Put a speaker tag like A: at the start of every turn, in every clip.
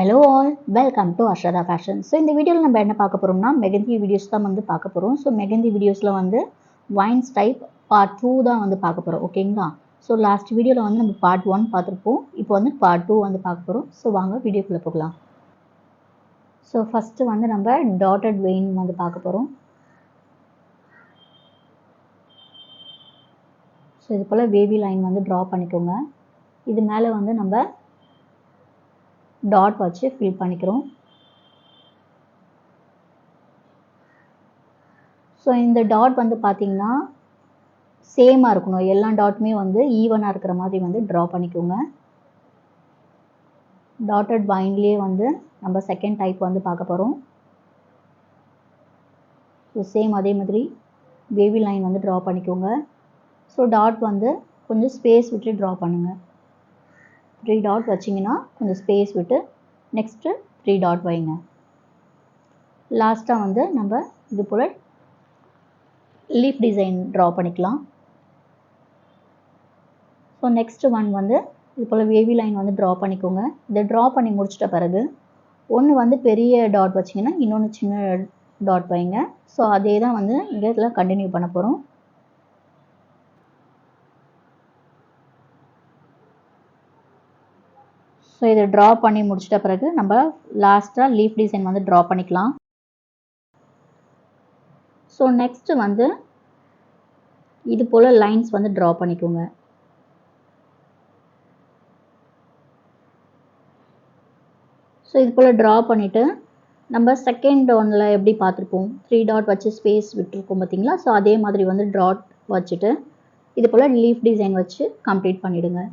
A: Hello all, welcome to Ashrada Fashion. So இந்த வீடியோவில் நம்ம என்ன பார்க்க போகிறோம்னா மெகந்தி வீடியோஸ் தான் வந்து பார்க்க போகிறோம். ஸோ மெகந்தி வீடியோஸில் வந்து வைன்ஸ் டைப் பார்ட் 2 தான் வந்து பார்க்க போகிறோம், ஓகேங்களா? ஸோ லாஸ்ட் வீடியோவில் வந்து நம்ம பார்ட் 1 பார்த்துருப்போம். இப்போ வந்து பார்ட் 2 வந்து பார்க்க போகிறோம். ஸோ வாங்க வீடியோக்குள்ளே போகலாம். ஸோ ஃபஸ்ட்டு வந்து நம்ம டாட்டட் வெயின் வந்து பார்க்க போகிறோம். ஸோ இது போல் வேவி லைன் வந்து ட்ரா பண்ணிக்கோங்க. இது மேலே வந்து நம்ம டாட் வச்சு ஃபில் பண்ணிக்கிறோம். ஸோ இந்த டாட் வந்து பார்த்திங்கன்னா சேமாக இருக்கணும், எல்லா டாட்டுமே வந்து ஈவனாக இருக்கிற மாதிரி வந்து ட்ரா பண்ணிக்கோங்க. டாட்டட் வைன்லேயே வந்து நம்ம செகண்ட் டைப் வந்து பார்க்க போகிறோம். ஸோ சேம் அதே மாதிரி வேவி லைன் வந்து ட்ரா பண்ணிக்கோங்க. ஸோ டாட் வந்து கொஞ்சம் ஸ்பேஸ் விட்டு ட்ரா பண்ணுங்கள். 3 டாட் வச்சிங்கன்னா கொஞ்சம் ஸ்பேஸ் விட்டு நெக்ஸ்ட்டு 3 டாட் வைங்க. லாஸ்ட்டாக வந்து நம்ம இது போல் லீஃப் டிசைன் ட்ரா பண்ணிக்கலாம். ஸோ நெக்ஸ்ட் ஒன் வந்து இது போல் வேவி லைன் வந்து ட்ரா பண்ணிக்கோங்க. இதை ட்ரா பண்ணி முடிச்சிட்ட பிறகு ஒன்று வந்து பெரிய டாட் வச்சிங்கன்னா இன்னொன்று சின்ன டாட் வைங்க. ஸோ அதே தான் வந்து இங்கே இதில் கண்டினியூ பண்ண போகிறோம். ஸோ இதை ட்ரா பண்ணி முடிச்சிட்ட பிறகு நம்ம லாஸ்ட்டாக லீஃப் டிசைன் வந்து ட்ரா பண்ணிக்கலாம். ஸோ நெக்ஸ்ட்டு வந்து இது போல் லைன்ஸ் வந்து ட்ரா பண்ணிக்கோங்க. ஸோ இது போல் ட்ரா பண்ணிவிட்டு நம்ம செகண்ட் ஒன்னில் எப்படி பார்த்துருப்போம், 3 டாட் வச்சு ஸ்பேஸ் விட்டுருக்கோம் பார்த்தீங்களா? ஸோ அதே மாதிரி வந்து டாட் வச்சுட்டு இது போல் லீஃப் டிசைன் வச்சு கம்ப்ளீட் பண்ணிவிடுங்க.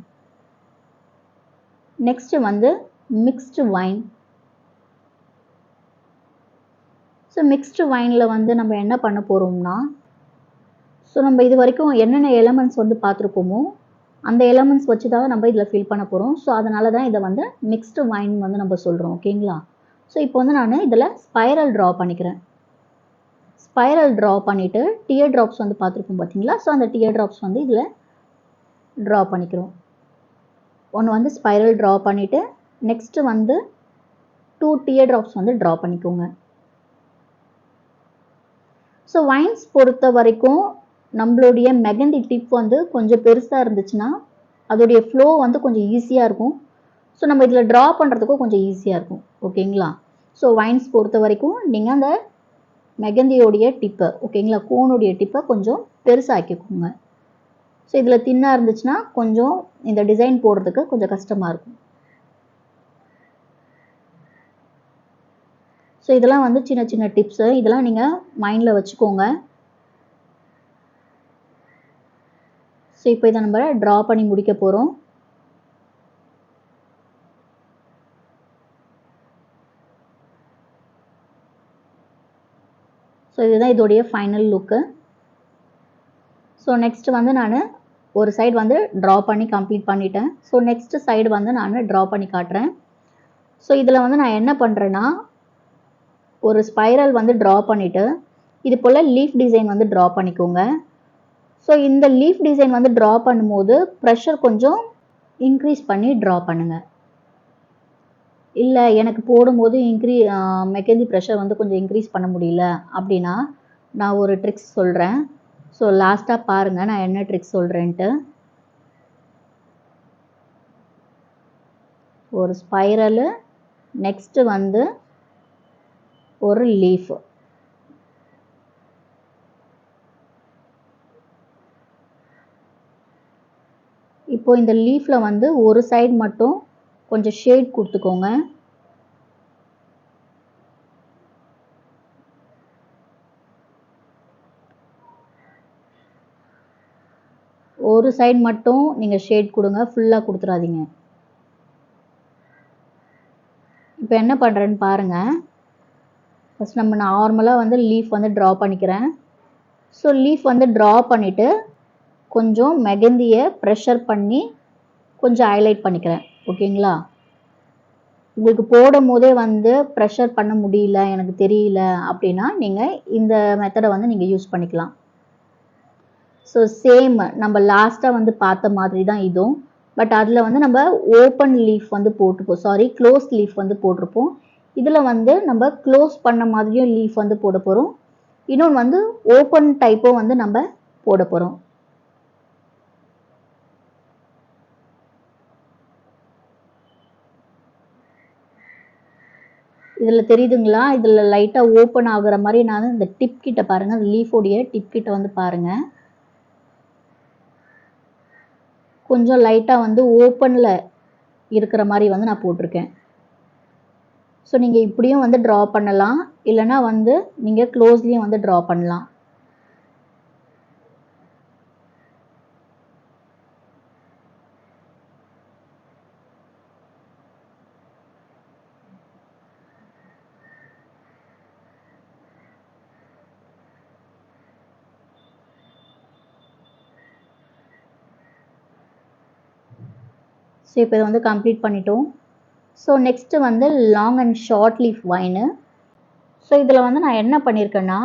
A: நெக்ஸ்ட்டு வந்து மிக்ஸ்டு வைன். ஸோ மிக்ஸ்டு வைனில் வந்து நம்ம என்ன பண்ண போகிறோம்னா, ஸோ நம்ம இது வரைக்கும் என்னென்ன எலமெண்ட்ஸ் வந்து பார்த்துருப்போமோ அந்த எலமெண்ட்ஸ் வச்சு தான் நம்ம இதில் ஃபில் பண்ண போகிறோம். ஸோ அதனால தான் இதை வந்து மிக்ஸ்டு வைன் வந்து நம்ம சொல்கிறோம், ஓகேங்களா? ஸோ இப்போ வந்து நான் இதில் ஸ்பைரல் ட்ரா பண்ணிக்கிறேன். ஸ்பைரல் ட்ரா பண்ணிவிட்டு டியர் ட்ராப்ஸ் வந்து பார்த்துருப்போம் பார்த்தீங்களா? ஸோ அந்த டியர் ட்ராப்ஸ் வந்து இதில் ட்ரா பண்ணிக்கிறோம். ஒன்று வந்து ஸ்பைரல் ட்ரா பண்ணிவிட்டு நெக்ஸ்ட்டு வந்து 2 டியர் ட்ராப்ஸ் வந்து ட்ரா பண்ணிக்கோங்க. ஸோ வைன்ஸ் பொறுத்த வரைக்கும் நம்மளுடைய மெகந்தி டிப் வந்து கொஞ்சம் பெருசாக இருந்துச்சுன்னா அதோடைய ஃப்ளோ வந்து கொஞ்சம் ஈஸியாக இருக்கும். ஸோ நம்ம இதில் ட்ரா பண்ணுறதுக்கும் கொஞ்சம் ஈஸியாக இருக்கும், ஓகேங்களா? ஸோ வைன்ஸ் பொறுத்த வரைக்கும் நீங்கள் அந்த மெகந்தியோடைய டிப்பை, ஓகேங்களா, கோனுடைய டிப்பை கொஞ்சம் பெருசாக்கிக்கோங்க. ஸோ இதில் தின்னாக இருந்துச்சுன்னா கொஞ்சம் இந்த டிசைன் போடுறதுக்கு கொஞ்சம் கஷ்டமாக இருக்கும். ஸோ இதெல்லாம் வந்து சின்ன சின்ன டிப்ஸு, இதெல்லாம் நீங்கள் மைண்டில் வச்சுக்கோங்க. ஸோ இப்போ இதை நம்ம ட்ரா பண்ணி முடிக்க போகிறோம். ஸோ இதுதான் இதோடைய ஃபைனல் லுக்கு. ஸோ நெக்ஸ்ட்டு வந்து நான் ஒரு சைடு வந்து ட்ரா பண்ணி கம்ப்ளீட் பண்ணிட்டேன். ஸோ நெக்ஸ்ட்டு சைடு வந்து நான் ட்ரா பண்ணி காட்டுறேன். ஸோ இதில் வந்து நான் என்ன பண்ணுறேன்னா, ஒரு ஸ்பைரல் வந்து ட்ரா பண்ணிவிட்டு இது போல் லீஃப் டிசைன் வந்து ட்ரா பண்ணிக்கோங்க. ஸோ இந்த லீஃப் டிசைன் வந்து ட்ரா பண்ணும்போது ப்ரெஷர் கொஞ்சம் இன்க்ரீஸ் பண்ணி ட்ரா பண்ணுங்கள். இல்லை எனக்கு போடும்போது மெகந்தி ப்ரெஷர் வந்து கொஞ்சம் இன்க்ரீஸ் பண்ண முடியல அப்படின்னா நான் ஒரு ட்ரிக்ஸ் சொல்கிறேன். ஸோ லாஸ்ட்டாக பாருங்கள் நான் என்ன ட்ரிக்ஸ் சொல்கிறேன்ட்டு. ஒரு ஸ்பைரலு, நெக்ஸ்ட்டு வந்து ஒரு லீஃப். இப்போ இந்த லீஃபில் வந்து ஒரு சைடு மட்டும் கொஞ்சம் ஷேட் கொடுத்துக்கோங்க. ஒரு சைடு மட்டும் நீங்கள் ஷேட் கொடுங்க, ஃபுல்லாக கொடுத்துடாதீங்க. இப்போ என்ன பண்ணுறேன்னு பாருங்கள். ஃபஸ்ட் நம்ம நார்மலாக வந்து லீஃப் வந்து ட்ரா பண்ணிக்கிறேன். ஸோ லீஃப் வந்து ட்ரா பண்ணிவிட்டு கொஞ்சம் மெகந்தியை ப்ரெஷர் பண்ணி கொஞ்சம் ஹைலைட் பண்ணிக்கிறேன், ஓகேங்களா? உங்களுக்கு போடும் போதே வந்து ப்ரெஷர் பண்ண முடியல, எனக்கு தெரியல அப்படின்னா நீங்கள் இந்த மெத்தடை வந்து நீங்கள் யூஸ் பண்ணிக்கலாம். ஸோ சேம் நம்ம லாஸ்ட்டாக வந்து பார்த்த மாதிரி தான் இதுவும். பட் அதில் வந்து நம்ம ஓப்பன் லீஃப் வந்து போட்டுப்போம், சாரி க்ளோஸ் லீஃப் வந்து போட்டிருப்போம். இதில் வந்து நம்ம க்ளோஸ் பண்ண மாதிரியும் லீஃப் வந்து போட போகிறோம். இன்னொன்று வந்து ஓப்பன் டைப்பும் வந்து நம்ம போட போகிறோம். இதில் தெரியுதுங்களா, இதில் லைட்டாக ஓப்பன் ஆகுற மாதிரி நான் இந்த டிப் கிட்ட பாருங்கள், அந்த லீஃபோடைய டிப் கிட்ட வந்து பாருங்கள், கொஞ்சம் லைட்டாக வந்து ஓப்பனில் இருக்கிற மாதிரி வந்து நான் போட்டிருக்கேன். ஸோ நீங்கள் இப்படியும் வந்து ட்ரா பண்ணலாம், இல்லைனா வந்து நீங்கள் க்ளோஸ்லேயும் வந்து ட்ரா பண்ணலாம். ஸோ இப்போ இதை வந்து கம்ப்ளீட் பண்ணிட்டோம். ஸோ நெக்ஸ்ட்டு வந்து long and short leaf wine. So இதில் வந்து நான் என்ன பண்ணியிருக்கேன்னா,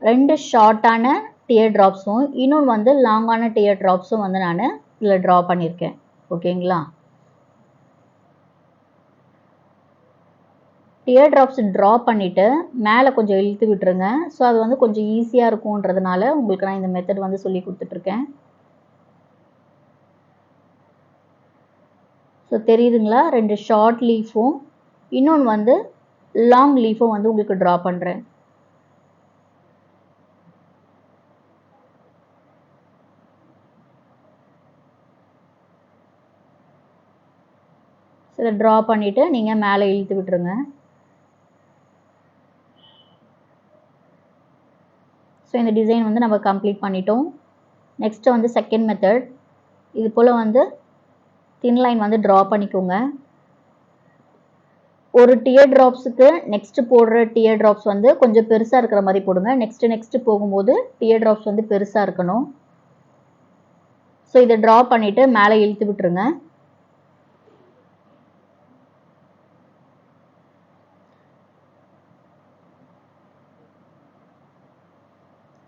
A: 2 ஷார்ட்டான டியர் ட்ராப்ஸும் இன்னொன்று வந்து லாங்கான டியர் ட்ராப்ஸும் வந்து நான் இதில் ட்ரா பண்ணியிருக்கேன். ஓகேங்களா, டியர் ட்ராப்ஸ் ட்ரா பண்ணிவிட்டு மேலே கொஞ்சம் இழுத்து விட்டுருங்க. ஸோ அது வந்து கொஞ்சம் ஈஸியாக இருக்கும்ன்றதுனால உங்களுக்கு நான் இந்த மெத்தட் வந்து சொல்லி கொடுத்துட்ருக்கேன். ஸோ தெரியுதுங்களா, 2 ஷார்ட் லீஃபும் இன்னொன்று வந்து லாங் லீஃபும் வந்து உங்களுக்கு ட்ரா பண்ணுறேன். ஸோ இதை ட்ரா பண்ணிவிட்டு நீங்கள் மேலே இழுத்து விட்டுருங்க. ஸோ இந்த டிசைன் வந்து நம்ம கம்ப்ளீட் பண்ணிட்டோம். நெக்ஸ்ட்டு வந்து செகண்ட் மெத்தட். இது போல் வந்து தின் லைன் வந்து ட்ரா பண்ணிக்கோங்க. ஒரு டியர் ட்ராப்ஸுக்கு நெக்ஸ்ட்டு போடுற டியர் ட்ராப்ஸ் வந்து கொஞ்சம் பெருசாக இருக்கிற மாதிரி போடுங்க. நெக்ஸ்ட்டு போகும்போது டியர் ட்ராப்ஸ் வந்து பெருசாக இருக்கணும். ஸோ இதை ட்ரா பண்ணிவிட்டு மேலே இழுத்து விட்டுருங்க.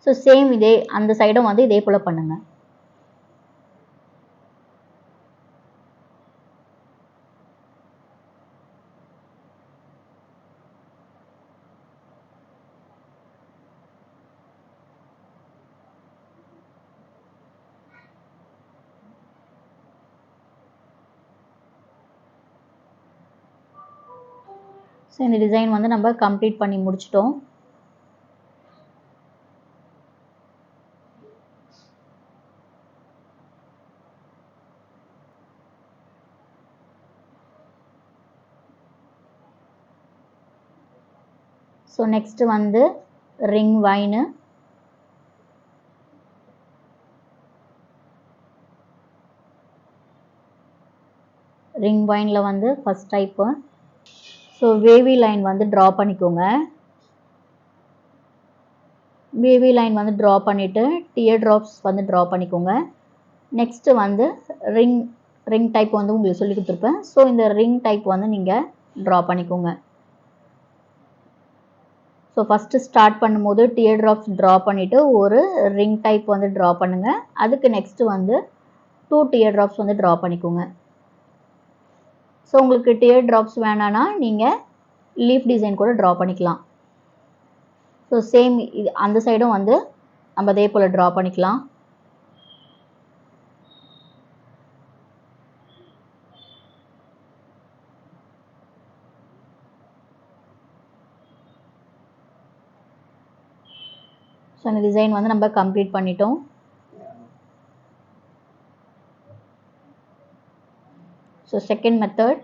A: ஸோ சேம் இதே அந்த சைடும் வந்து இதே போல் பண்ணுங்கள். ஸோ இந்த டிசைன் வந்து நம்ம கம்ப்ளீட் பண்ணி முடிச்சிட்டோம். ஸோ நெக்ஸ்ட்டு வந்து ரிங் வைனு. ரிங் வைனில் வந்து first type. So wavy line வந்து ட்ரா பண்ணிக்கோங்க. வேவி லைன் வந்து ட்ரா பண்ணிவிட்டு டியர் ட்ராப்ஸ் வந்து ட்ரா பண்ணிக்கோங்க. நெக்ஸ்ட்டு வந்து ரிங் டைப் வந்து உங்களுக்கு சொல்லி கொடுத்துருப்பேன். ஸோ இந்த ரிங் டைப் வந்து நீங்கள் ட்ரா பண்ணிக்கோங்க. ஸோ ஃபஸ்ட்டு ஸ்டார்ட் பண்ணும்போது டியர் ட்ராப்ஸ் ட்ரா பண்ணிவிட்டு ஒரு ரிங் டைப் வந்து ட்ரா பண்ணுங்கள். அதுக்கு நெக்ஸ்ட்டு வந்து 2 டியர் ட்ராப்ஸ் வந்து ட்ரா பண்ணிக்கோங்க. ஸோ உங்களுக்கு டியர் ட்ராப்ஸ் வேணான்னா நீங்கள் லீஃப் டிசைன் கூட ட்ரா பண்ணிக்கலாம். ஸோ சேம் இது அந்த சைடும் வந்து நம்ம அதே போல் ட்ரா பண்ணிக்கலாம். ஸோ அந்த டிசைன் வந்து நம்ம கம்ப்ளீட் பண்ணிட்டோம். So second method.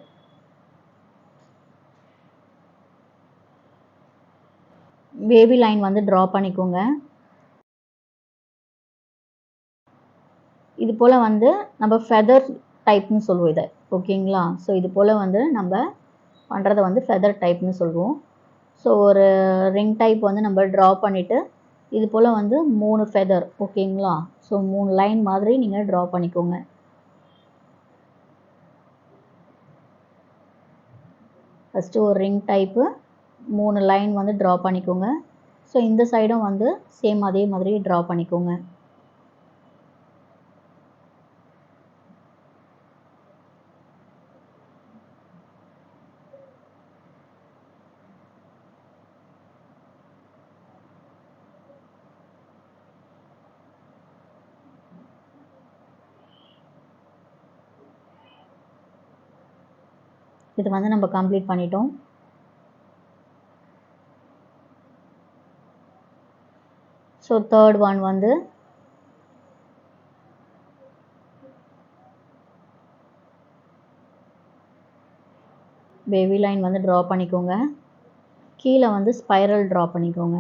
A: Wavy line வந்து ட்ரா பண்ணிக்கோங்க. இது போல் வந்து நம்ம ஃபெதர் டைப்னு சொல்லுவோம் இதை. ஓகேங்களா, ஸோ இது போல் வந்து நம்ம பண்ணுறதை வந்து ஃபெதர் டைப்னு சொல்லுவோம். ஸோ ஒரு ரிங் டைப் வந்து நம்ம ட்ரா பண்ணிவிட்டு இது போல் வந்து 3 ஃபெதர். ஓகேங்களா, ஸோ 3 லைன் மாதிரி நீங்கள் ட்ரா பண்ணிக்கோங்க. ஃபஸ்ட்டு ஒரு ரிங் டைப்பு 3 லைன் வந்து ட்ரா பண்ணிக்கோங்க. ஸோ இந்த சைடும் வந்து சேம் அதே மாதிரி ட்ரா பண்ணிக்கோங்க. இது வந்து நம்ம கம்ப்ளீட் பண்ணிட்டோம். ஸோ தேர்ட் ஒன் வந்து வேவி லைன் வந்து ட்ரா பண்ணிக்கோங்க. கீழே வந்து ஸ்பைரல் ட்ரா பண்ணிக்கோங்க.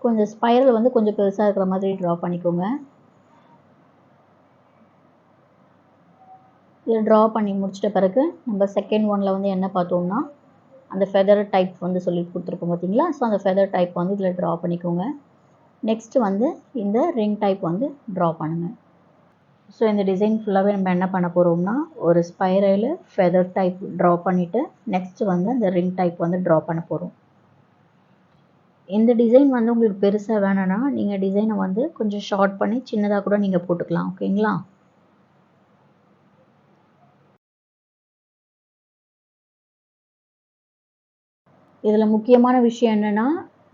A: கொஞ்சம் ஸ்பைரல் வந்து கொஞ்சம் பெருசாக இருக்கிற மாதிரி ட்ரா பண்ணிக்கோங்க. இதில் ட்ரா பண்ணி முடிச்சிட்ட பிறகு நம்ம செகண்ட் ஒனில் வந்து என்ன பார்த்தோம்னா அந்த ஃபெதர் டைப் வந்து சொல்லி கொடுத்துருக்கோம் பார்த்தீங்களா. ஸோ அந்த ஃபெதர் டைப் வந்து இதில் ட்ரா பண்ணிக்கோங்க. நெக்ஸ்ட் வந்து இந்த ரிங் டைப் வந்து ட்ரா பண்ணுங்கள். ஸோ இந்த டிசைன் ஃபுல்லாகவே நம்ம என்ன பண்ண போகிறோம்னா ஒரு ஸ்பைரல் ஃபெதர் டைப் ட்ரா பண்ணிவிட்டு நெக்ஸ்ட் வந்து அந்த ரிங் டைப் வந்து ட்ரா பண்ண போகிறோம். இந்த டிசைன் வந்து உங்களுக்கு பெருசாக வேணும்னா நீங்கள் டிசைனை வந்து கொஞ்சம் ஷார்ட் பண்ணி சின்னதாக கூட நீங்கள் போட்டுக்கலாம். ஓகேங்களா. இதில் முக்கியமான விஷயம் என்னென்னா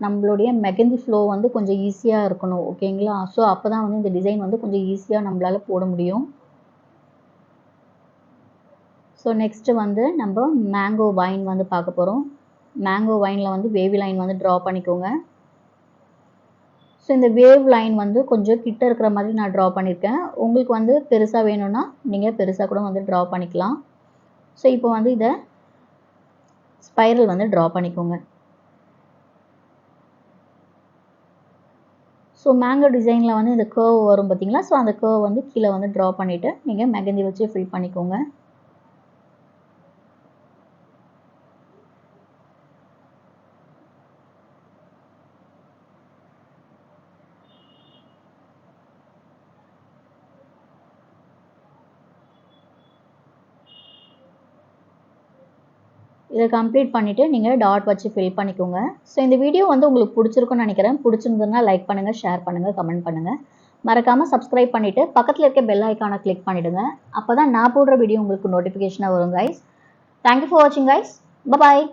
A: நம்மளுடைய மெகந்தி ஃப்ளோ வந்து கொஞ்சம் ஈஸியாக இருக்கணும். ஓகேங்களா. ஸோ அப்போ தான் வந்து இந்த டிசைன் வந்து கொஞ்சம் ஈஸியாக நம்மளால் போட முடியும். ஸோ நெக்ஸ்ட்டு வந்து நம்ம மேங்கோ வைன் வந்து பார்க்க போகிறோம். மேங்கோ வைனில் வந்து வேவி லைன் வந்து ட்ரா பண்ணிக்கோங்க. ஸோ இந்த வேவ் லைன் வந்து கொஞ்சம் கிட்ட இருக்கிற மாதிரி நான் ட்ரா பண்ணியிருக்கேன். உங்களுக்கு வந்து பெருசாக வேணும்னா நீங்கள் பெருசாக கூட வந்து ட்ரா பண்ணிக்கலாம். ஸோ இப்போ வந்து இதை ஸ்பைரல் வந்து ட்ரா பண்ணிக்கோங்க. ஸோ மேங்கோ டிசைனில் வந்து இந்த கர்வ் வரும் பார்த்தீங்களா. ஸோ அந்த கர்வ் வந்து கீழே வந்து ட்ரா பண்ணிவிட்டு நீங்கள் மெகந்தி வச்சு ஃபில் பண்ணிக்கோங்க. இதை கம்ப்ளீட் பண்ணிவிட்டு நீங்கள் டாட் வச்சு ஃபில் பண்ணிக்கோங்க. ஸோ இந்த வீடியோ வந்து உங்களுக்கு பிடிச்சிருக்குன்னு நினைக்கிறேன். பிடிச்சிருந்ததுன்னா லைக் பண்ணுங்கள், ஷேர் பண்ணுங்கள், கமெண்ட் பண்ணுங்கள். மறக்காமல் சப்ஸ்கிரைப் பண்ணிவிட்டு பக்கத்தில் இருக்க பெல் ஐக்கானை கிளிக் பண்ணிவிடுங்க. அப்போ தான் நான் போடுற வீடியோ உங்களுக்கு நோட்டிஃபிகேஷனாக வரும் கைஸ். தேங்க்யூ ஃபார் வாட்சிங் கைஸ். பாய்.